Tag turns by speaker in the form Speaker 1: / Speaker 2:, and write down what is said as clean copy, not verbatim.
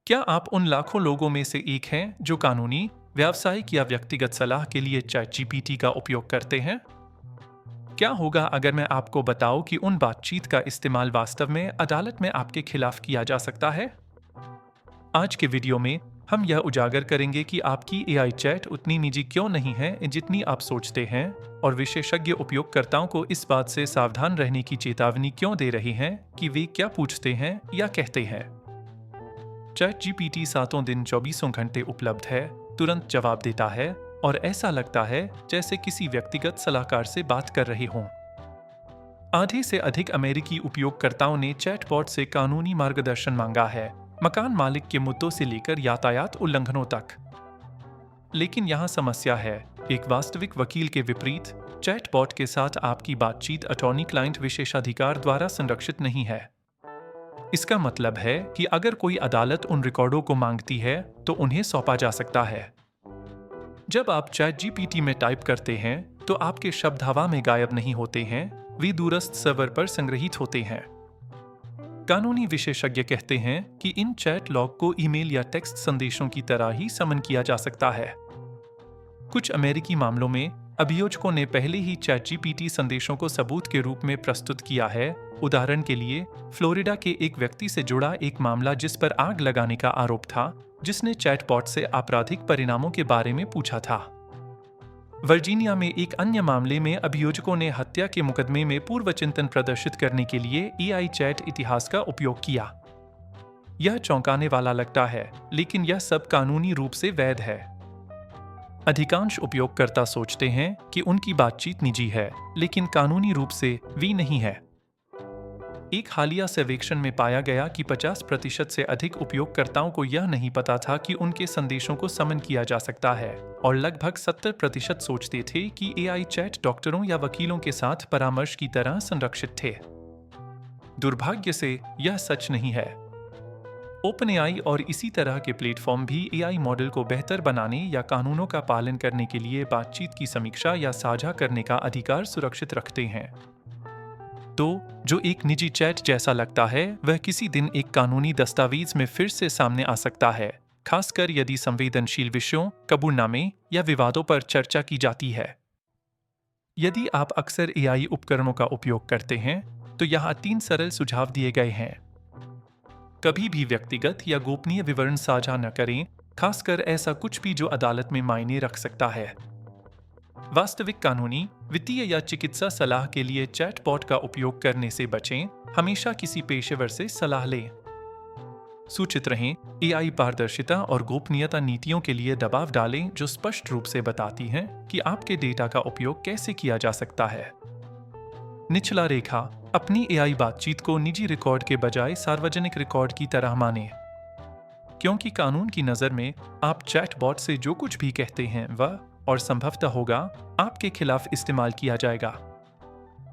Speaker 1: क्या आप उन लाखों लोगों में से एक हैं जो कानूनी, व्यावसायिक या व्यक्तिगत सलाह के लिए चैट जीपीटी का उपयोग करते हैं? क्या होगा अगर मैं आपको बताऊं कि उन बातचीत का इस्तेमाल वास्तव में अदालत में आपके खिलाफ किया जा सकता है? आज के वीडियो में हम यह उजागर करेंगे कि आपकी एआई चैट उतनी निजी क्यों नहीं है जितनी आप सोचते हैं, और विशेषज्ञ उपयोगकर्ताओं को इस बात से सावधान रहने की चेतावनी क्यों दे रहे हैं कि वे क्या पूछते हैं या कहते हैं। चैट जीपीटी सातों दिन 24 घंटे उपलब्ध है, तुरंत जवाब देता है और ऐसा लगता है जैसे किसी व्यक्तिगत सलाहकार से बात कर रहे हों। आधे से अधिक अमेरिकी उपयोगकर्ताओं ने चैटबॉट से कानूनी मार्गदर्शन मांगा है, मकान मालिक के मुद्दों से लेकर यातायात उल्लंघनों तक। लेकिन यहाँ समस्या है, एक वास्तविक वकील के विपरीत, चैटबॉट के साथ आपकी बातचीत अटॉर्नी क्लाइंट विशेषाधिकार द्वारा संरक्षित नहीं है। इसका मतलब है कि अगर कोई अदालत उन रिकॉर्डों को मांगती है तो उन्हें सौंपा जा सकता है। जब आप चैट जीपीटी में टाइप करते हैं तो आपके शब्द हवा में गायब नहीं होते हैं, वे दूरस्थ सर्वर पर संग्रहित होते हैं। कानूनी विशेषज्ञ कहते हैं कि इन चैट लॉग को ईमेल या टेक्स्ट संदेशों की तरह ही समन किया जा सकता है। कुछ अमेरिकी मामलों में अभियोजकों ने पहले ही चैट जीपीटी संदेशों को सबूत के रूप में प्रस्तुत किया है। उदाहरण के लिए, फ्लोरिडा के एक व्यक्ति से जुड़ा एक मामला जिस पर आग लगाने का आरोप था, जिसने चैटबॉट से आपराधिक परिणामों के बारे में पूछा था। वर्जीनिया में एक अन्य मामले में अभियोजकों ने हत्या के मुकदमे में पूर्व चिंतन प्रदर्शित करने के लिए एआई चैट इतिहास का उपयोग किया। यह चौंकाने वाला लगता है, लेकिन यह सब कानूनी रूप से वैध है। अधिकांश उपयोगकर्ता सोचते हैं कि उनकी बातचीत निजी है, लेकिन कानूनी रूप से वे नहीं है। एक हालिया सर्वेक्षण में पाया गया कि 50% से अधिक उपयोगकर्ताओं को यह नहीं पता था कि उनके संदेशों को समन किया जा सकता है, और लगभग 70% सोचते थे कि एआई चैट डॉक्टरों या वकीलों के साथ परामर्श की तरह संरक्षित थे। दुर्भाग्य से यह सच नहीं है। ओपनएआई और इसी तरह के प्लेटफॉर्म भी एआई मॉडल को बेहतर बनाने या कानूनों का पालन करने के लिए बातचीत की समीक्षा या साझा करने का अधिकार सुरक्षित रखते हैं। तो जो एक निजी चैट जैसा लगता है, वह किसी दिन एक कानूनी दस्तावेज में फिर से सामने आ सकता है, खासकर यदि संवेदनशील विषयों, कबूलनामे या विवादों पर चर्चा की जाती है। यदि आप अक्सर एआई उपकरणों का उपयोग करते हैं, तो यहाँ 3 सरल सुझाव दिए गए हैं। कभी भी व्यक्तिगत या गोपनीय विवरण साझा न करें, खासकर ऐसा कुछ भी जो अदालत में मायने रख सकता है। वास्तविक कानूनी, वित्तीय या चिकित्सा सलाह के लिए चैटबॉट का उपयोग करने से बचें, हमेशा किसी पेशेवर से सलाह लें। सूचित रहें, एआई पारदर्शिता और गोपनीयता नीतियों के लिए दबाव डालें जो स्पष्ट रूप से बताती हैं कि आपके डेटा का उपयोग कैसे किया जा सकता है। निचला रेखा, अपनी एआई बातचीत को निजी रिकॉर्ड के बजाय सार्वजनिक रिकॉर्ड की तरह मानें, क्योंकि कानून की नज़र में आप चैटबॉट से जो कुछ भी कहते हैं वह और संभवतः होगा आपके खिलाफ इस्तेमाल किया जाएगा।